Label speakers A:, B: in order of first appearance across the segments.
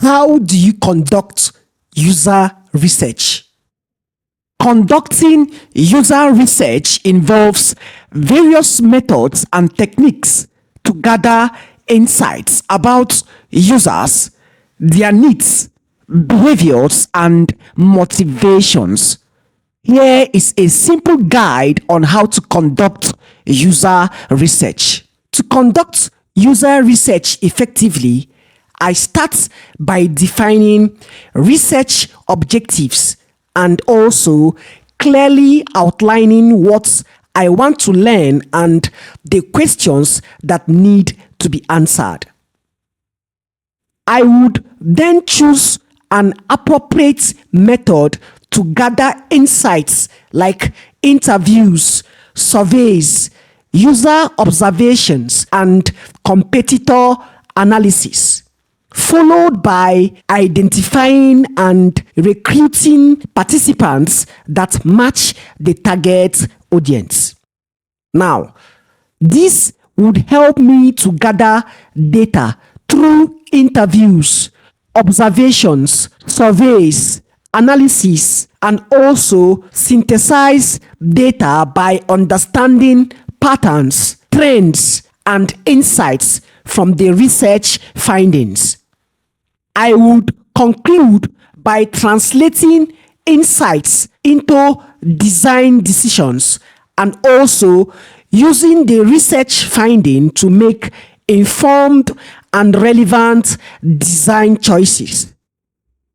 A: How do you conduct user research? Conducting user research involves various methods and techniques to gather insights about users, their needs, behaviors, and motivations. Here is a simple guide on how to conduct user research. To conduct user research effectively, I start by defining research objectives and also clearly outlining what I want to learn and the questions that need to be answered. I would then choose an appropriate method to gather insights like interviews, surveys, user observations, and competitor analysis, followed by identifying and recruiting participants that match the target audience. Now, this would help me to gather data through interviews, observations, surveys, analysis, and also synthesize data by understanding patterns, trends, and insights from the research findings. I would conclude by translating insights into design decisions and also using the research finding to make informed and relevant design choices.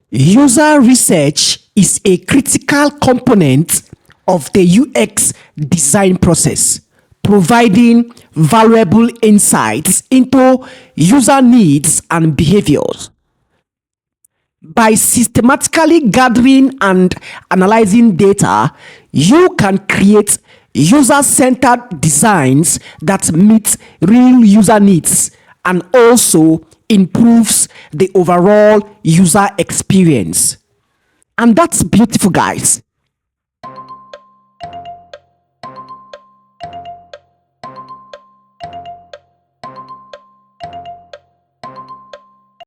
A: User research is a critical component of the UX design process, providing valuable insights into user needs and behaviors. By systematically gathering and analyzing data, you can create user-centered designs that meet real user needs and also improves the overall user experience. And that's beautiful, guys.